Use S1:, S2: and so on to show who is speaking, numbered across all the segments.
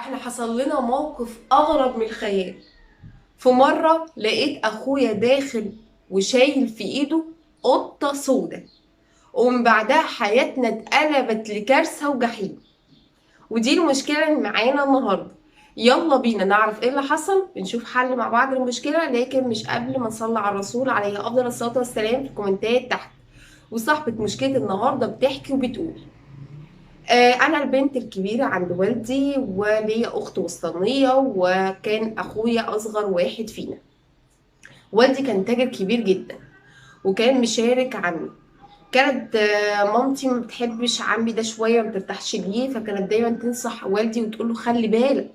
S1: احنا حصل لنا موقف اغرب من الخيال. في مرة لقيت اخويا داخل وشايل في ايده قطة سودة، ومن بعدها حياتنا اتقلبت لكارثة وجحيم. ودي المشكلة اللي معانا النهاردة. يلا بينا نعرف ايه اللي حصل، نشوف حل مع بعض المشكلة، لكن مش قبل ما نصلي على الرسول عليه افضل الصلاة والسلام في الكومنتات تحت. وصاحبة مشكلة النهاردة بتحكي وبتقول: أنا البنت الكبيرة عند والدي، وليا أخت وسطانية، وكان أخويا أصغر واحد فينا. والدي كان تاجر كبير جدا، وكان مشارك عمي. كانت مامتي ما بتحبش عمي ده شوية، ما بترتاحش ليه، فكانت دايما تنصح والدي وتقول له خلي بالك،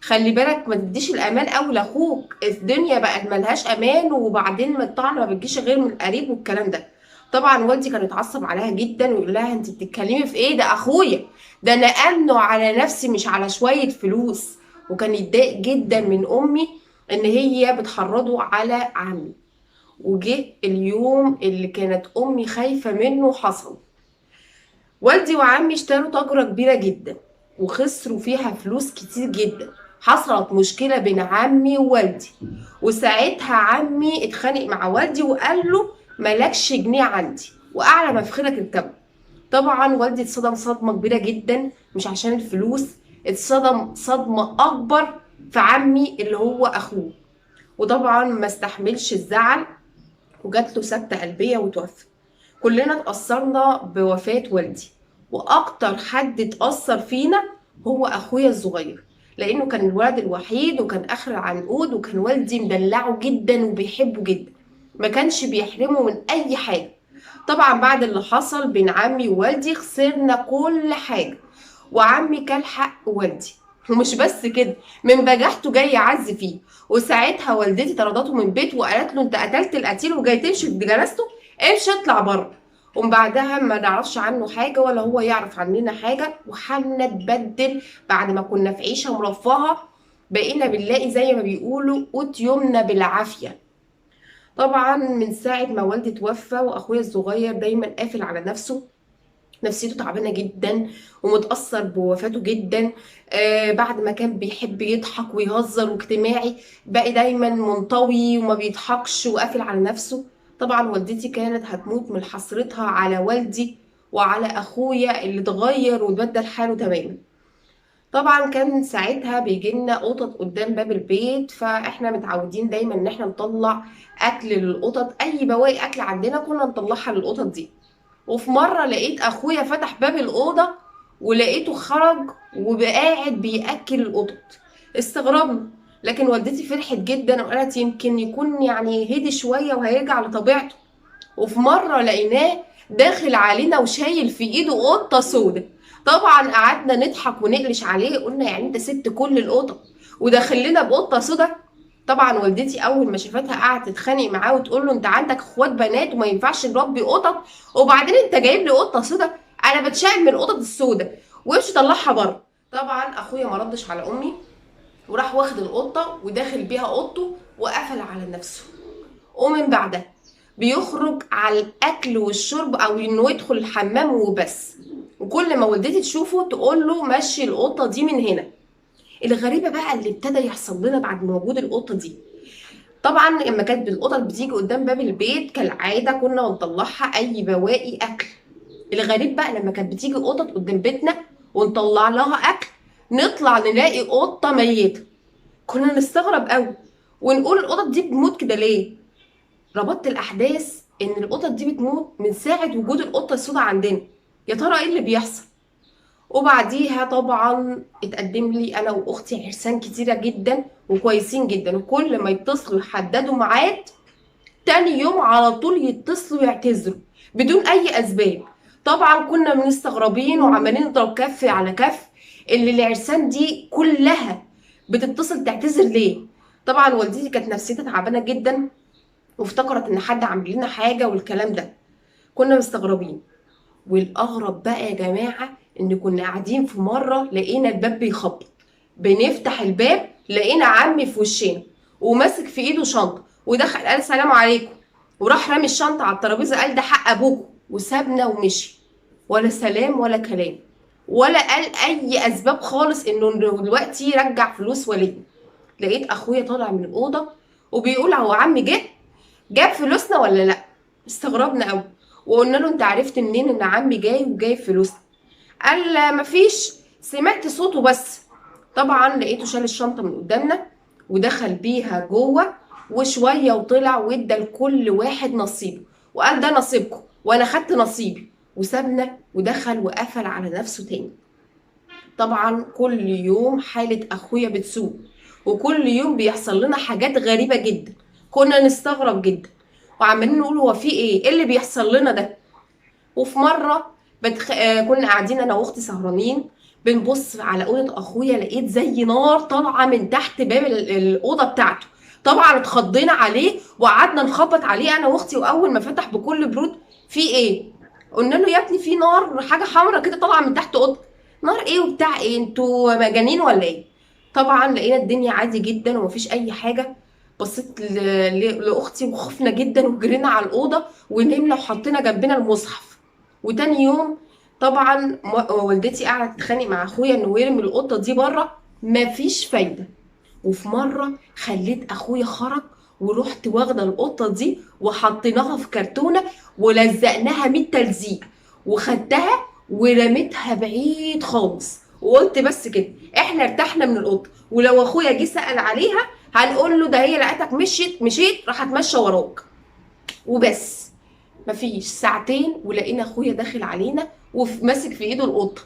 S1: خلي بالك ما تديش الامان قوي لاخوك، الدنيا بقت ملهاش امان، وبعدين الطعنه ما بتجيش غير من القريب والكلام ده. طبعا والدي كان يتعصب عليها جدا ويقول لها انت بتتكلمي في ايه، ده اخويا، ده انا امنه على نفسي مش على شويه فلوس. وكان يتضايق جدا من امي ان هي بتحرضه على عمي. وجه اليوم اللي كانت امي خايفه منه حصل. والدي وعمي اشتروا تجربة كبيرة جدا، وخسروا فيها فلوس كتير جدا. حصلت مشكلة بين عمي ووالدي، وساعتها عمي اتخانق مع والدي وقال له مالكش جنيه عندي، وأعلى ما في خيرك اركبه. طبعا والدي اتصدم صدمة كبيرة جدا، مش عشان الفلوس، اتصدم صدمة أكبر في عمي اللي هو أخوه. وطبعا ما استحملش الزعل، وجات له سكتة قلبية وتوفى. كلنا اتأثرنا بوفاة والدي، وأكتر حد اتأثر فينا هو أخويا الصغير، لأنه كان الولد الوحيد وكان آخر العنقود، وكان والدي مدلعه جدا وبيحبه جدا، ما كانش بيحرمه من أي حاجة. طبعا بعد اللي حصل بين عمي ووالدي خسرنا كل حاجة، وعمي كان حق والدي. ومش بس كده، من بجحته جاي يعز فيه. وساعتها والدتي طردته من بيته وقالت له انت قتلت القتيل وجاي تمشي بجنازته، امشي اطلع بره. ومن بعدها ما نعرفش عنه حاجة ولا هو يعرف عننا حاجة، وحالنا اتبدل. بعد ما كنا في عيشة مرفهة بقينا بنلاقي زي ما بيقولوا قوت يومنا بالعافية. طبعا من ساعة ما والدي توفى واخويا الصغير دايما قافل على نفسه، نفسيته تعبانة جدا ومتأثر بوفاته جدا. بعد ما كان بيحب يضحك ويهزر واجتماعي، بقى دايما منطوي وما بيضحكش وقافل على نفسه. طبعا والدتي كانت هتموت من حسرتها على والدي وعلى اخويا اللي اتغير واتبدل حاله تماما. طبعا كان ساعتها بيجي لنا قطط قدام باب البيت، فاحنا متعودين دايما ان احنا نطلع اكل للقطط، اي بواقي اكل عندنا كنا نطلعها للقطط دي. وفي مرة لقيت أخويا فتح باب الأوضة، ولقيته خرج وبقى قاعد بيأكل القطط. استغربنا، لكن والدتي فرحت جدا وقالت يمكن يكون يعني هدي شوية وهيرجع لطبيعته. وفي مرة لقيناه داخل علينا وشايل في ايده قطة سودة. طبعا قعدنا نضحك ونقلش عليه، قلنا يعني انت سبت كل القطط وداخل لنا بقطة سودة؟ طبعا والدتي اول ما شافتها قعدت تتخانق معاه وتقول له انت عندك اخوات بنات وما ينفعش نربي قطط، وبعدين انت جايب لي قطه سودا؟ انا بتشائم من القطط السودا، وامشي طلعها بره. طبعا اخويا ما ردش على امي، وراح واخد القطه وداخل بيها اوضته وقفل على نفسه. ومن بعدها بيخرج على الاكل والشرب او انه يدخل الحمام وبس. وكل ما والدتي تشوفه تقول له مشي القطه دي من هنا. الغريبه بقى اللي ابتدى يحصل لنا بعد ما وجود القطه دي، طبعا لما كانت القطط بتيجي قدام باب البيت كالعاده كنا نطلعها اي بواقي اكل. الغريب بقى لما كانت بتيجي قطط قدام بيتنا ونطلع لها اكل، نطلع نلاقي قطه ميته. كنا نستغرب قوي ونقول القطط دي بتموت كده ليه. ربطت الاحداث ان القطط دي بتموت من ساعه وجود القطه السوداء عندنا. يا ترى ايه اللي بيحصل؟ وبعديها طبعا اتقدم لي انا واختي عرسان كتيره جدا وكويسين جدا، وكل ما يتصلوا يحددوا ميعاد تاني يوم على طول يتصلوا يعتذروا بدون اي اسباب. طبعا كنا مستغربين وعمالين نضرب كف على كف، اللي العرسان دي كلها بتتصل تعتذر ليه. طبعا والدتي كانت نفسيتها تعبانه جدا، وافتكرت ان حد عامل لنا حاجه والكلام ده. كنا مستغربين. والاغرب بقى يا جماعه ان كنا قاعدين في مره لقينا الباب بيخبط، بنفتح الباب لقينا عمي في وشنا وماسك في ايده شنطه ودخل قال سلام عليكم، وراح رامي الشنطه على الترابيزه قال ده حق ابوكم وسابنا ومشي. ولا سلام ولا كلام. ولا قال اي اسباب خالص انه دلوقتي يرجع فلوس وليا. لقيت اخويا طالع من الاوضه وبيقول هو عمي جاب فلوسنا ولا لا. استغربنا قوي وقلنا له انت عرفت منين ان عمي جاي وجايب فلوسنا؟ قال مفيش، سمعت صوته بس. طبعا لقيته شال الشنطه من قدامنا ودخل بيها جوه وشويه وطلع وادى لكل واحد نصيبه وقال ده نصيبكم وانا خدت نصيبي وسابنا ودخل وقفل على نفسه تاني. طبعا كل يوم حالة اخويا بتسوء وكل يوم بيحصل لنا حاجات غريبة جدا. كنا نستغرب جدا وعمالين نقول هو في ايه اللي بيحصل لنا ده. وفي مرة كنا قاعدين انا واختي سهرانين بنبص على أوضة اخويا لقيت زي نار طالعة من تحت باب الأوضة بتاعته. طبعا اتخضينا عليه وقعدنا نخبط عليه انا واختي واول ما فتح بكل برود في ايه؟ قلنا له يا ابني في نار حاجة حمراء كده طالعة من تحت أوضتك. نار ايه وبتاع ايه انتوا مجانين ولا ايه؟ طبعا لقينا الدنيا عادي جدا ومفيش اي حاجة. بصيت لاختي وخفنا جدا وجرينا على الاوضه ونمنا وحطينا جنبنا المصحف. وتاني يوم طبعا والدتي قاعده تتخانق مع اخويا انه يرمي القطه دي بره. مفيش فايده. وفي مره خليت اخويا خرج ورحت واخده القطه دي وحطيناها في كرتونه ولزقناها 100 تلزيق وخدتها ورميتها بعيد خالص وقلت بس كده احنا ارتحنا من القطه ولو اخويا جه سأل عليها هنقول له ده هي لقيتك مشيت راح اتمشى وراك وبس. مفيش ساعتين ولقينا اخويا داخل علينا وماسك في ايده القطه.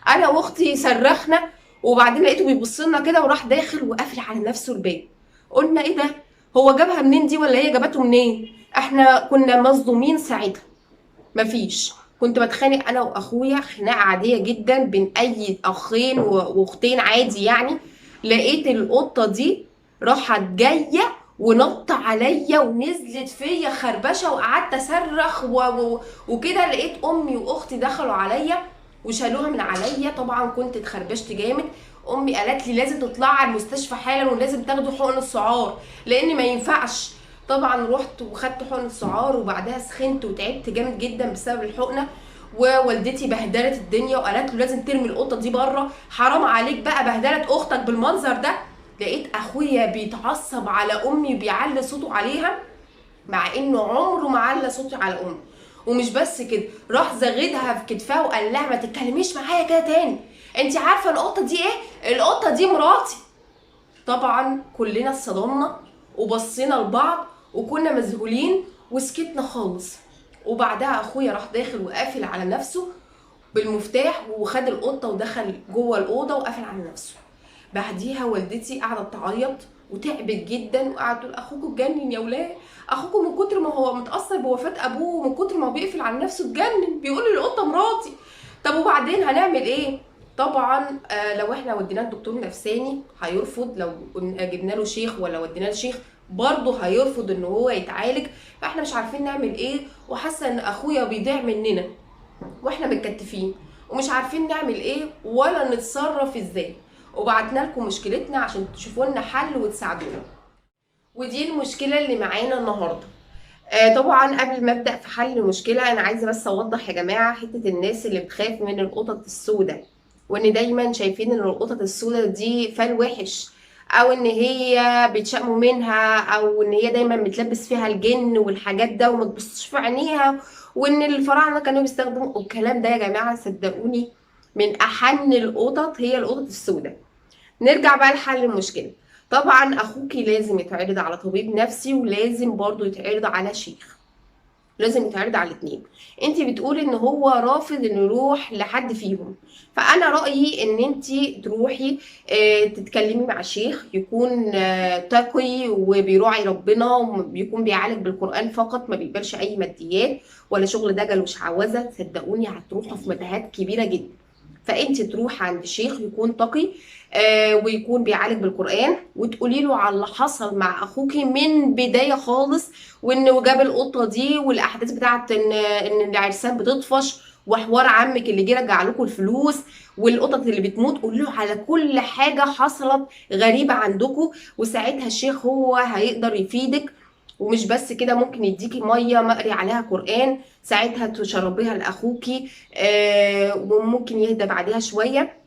S1: انا واختي صرخنا وبعدين لقيته بيبص لنا كده وراح داخل وقافل على نفسه الباب. قلنا ايه ده؟ هو جابها منين دي ولا هي جابته منين؟ احنا كنا مصدومين ساعتها. مفيش. كنت بتخانق انا واخويا خناقه عاديه جدا بين اي اخين واختين عادي يعني. لقيت القطه دي راحت جايه ونط عليا ونزلت فيا خربشه وقعدت اصرخ وكده. لقيت امي واختي دخلوا عليا وشالوها من عليا. طبعا كنت اتخربشت جامد. امي قالت لي لازم تطلعي على المستشفى حالا ولازم تاخدوا حقن السعار لان ما ينفعش. طبعا رحت وخدت حقن السعار وبعدها سخنت وتعبت جامد جدا بسبب الحقنه. ووالدتي بهدلت الدنيا وقالت له لازم ترمي القطه دي بره حرام عليك بقى بهدلت اختك بالمنظر ده. لقيت اخويا بيتعصب على امي وبيعلي صوته عليها مع انه عمره ما على صوته على امي. ومش بس كده راح زغدها في كتفها وقال لها ما تتكلميش معايا كده تاني. انت عارفه القطه دي ايه؟ القطه دي مراتي. طبعا كلنا اتصدمنا وبصينا لبعض وكنا مذهولين وسكتنا خالص. وبعدها اخويا راح داخل وقافل على نفسه بالمفتاح وخد القطه ودخل جوه الاوضه وقفل على نفسه. بعديها والدتي قعدت تعيط وتعبت جدا وقعدت تقول اخوكوا اتجنن يا ولاد. اخوكوا من كتر ما هو متاثر بوفاه ابوه ومن كتر ما هو بيقفل على نفسه اتجنن بيقول لي القطه مراتي. طب وبعدين هنعمل ايه؟ طبعا لو احنا وديناه لدكتور نفساني هيرفض. لو جبنا له شيخ ولا وديناه لشيخ برضه هيرفض ان هو يتعالج. فاحنا مش عارفين نعمل ايه وحاسه ان اخويا بيضيع مننا واحنا متكتفين ومش عارفين نعمل ايه ولا نتصرف ازاي. وبعتنا لكم مشكلتنا عشان تشوفوا لنا حل وتساعدونا. ودي المشكله اللي معانا النهارده. طبعا قبل ما ابدا في حل المشكله انا عايزه بس اوضح يا جماعه حته الناس اللي بتخاف من القطط السوداء وان دايما شايفين ان القطط السوداء دي فال وحش او ان هي بيتشائموا منها او ان هي دايما بتلبس فيها الجن والحاجات ده وما تبصش في عينيها وان الفراعنه كانوا بيستخدموا الكلام ده. يا جماعه صدقوني من احن القطط هي القطط السوداء. نرجع بقى لحل المشكله. طبعا اخوكي لازم يتعرض على طبيب نفسي ولازم برضو يتعرض على شيخ. لازم يتعرض على الاثنين. انت بتقولي ان هو رافض انه يروح لحد فيهم. فانا رايي ان انت تروحي تتكلمي مع شيخ يكون تقي وبيراعي ربنا وبيكون بيعالج بالقران فقط ما بيقبلش اي ماديات ولا شغل دجل وشعوذه. صدقوني هتروحوا في متاهات كبيره جدا. فانت تروحي عند شيخ يكون تقي ويكون بيعالج بالقران وتقولي له على اللي حصل مع اخوكي من بدايه خالص وانه جاب القطه دي والاحداث بتاعت ان العرسان بتطفش وحوار عمك اللي جه رجع لكم الفلوس والقطط اللي بتموت. قولي له على كل حاجه حصلت غريبه عندكم وساعتها الشيخ هو هيقدر يفيدك ومش بس كده، ممكن يديكي ميه مقري عليها قرآن ساعتها تشربيها لاخوكي، وممكن يهدى بعدها شويه.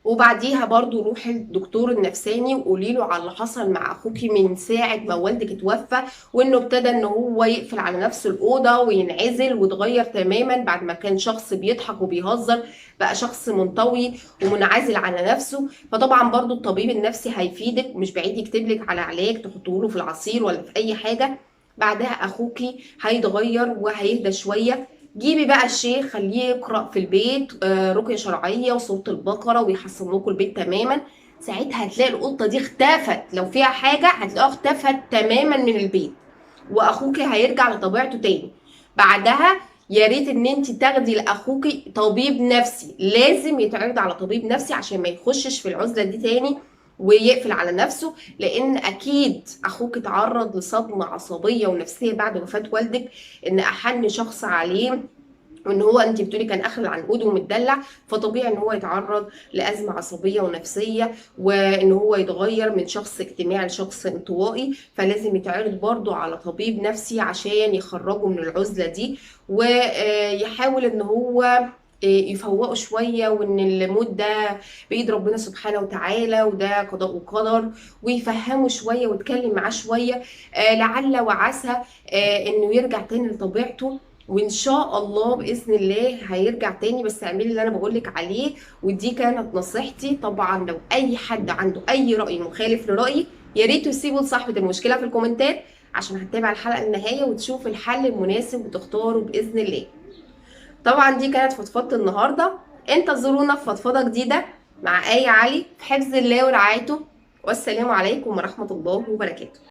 S1: وبعديها برضو روحي للدكتور النفساني وقولي له على اللي حصل مع اخوكي من ساعة ما والدك اتوفى، وانه ابتدى ان هو يقفل على نفسه الأوضة وينعزل واتغير تماما. بعد ما كان شخص بيضحك وبيهزر بقى شخص منطوي ومنعزل على نفسه. فطبعا برضو الطبيب النفسي هيفيدك، مش بعيد يكتب لك على علاج تحطه له في العصير ولا في اي حاجة. بعدها اخوكي هيتغير وهيهدى شوية. جيبي بقى الشيخ خليه يقرأ في البيت رقية شرعية وسورة البقرة ويحسن لكم البيت تماما. ساعتها هتلاقي القطة دي اختفت، لو فيها حاجة هتلاقيها اختفت تماما من البيت، واخوكي هيرجع لطبيعته تاني. بعدها يا ريت ان انت تاخدي لاخوكي طبيب نفسي، لازم يتعرض على طبيب نفسي عشان ما يخشش في العزلة دي تاني ويقفل على نفسه. لان اكيد اخوك اتعرض لصدمة عصبية ونفسية بعد وفاة والدك، ان احن شخص عليه وان هو انت بتقولي كان اخر العنقود ومتدلع، فطبيعي ان هو يتعرض لازمه عصبيه ونفسيه، وان هو يتغير من شخص اجتماعي لشخص انطوائي. فلازم يتعرض برضو على طبيب نفسي عشان يخرجه من العزله دي، ويحاول ان هو يفوقوا شوية، وان الموت ده بإيد ربنا سبحانه وتعالى وده قضاء وقدر، ويفهموا شوية ويتكلم معاه شوية، لعل وعسى انه يرجع تاني لطبيعته. وان شاء الله باذن الله هيرجع تاني. بس اعملي اللي انا بقولك عليه. ودي كانت نصيحتي. طبعا لو اي حد عنده اي راي مخالف لرايي يا ريت تسيبوا لصاحبه المشكله في الكومنتات، عشان هتتابع الحلقه للنهايه وتشوف الحل المناسب وتختاره باذن الله. طبعا دي كانت فضفضه النهارده. انتظرونا في فضفضه جديده مع آية علي في حفظ الله ورعايته. والسلام عليكم ورحمه الله وبركاته.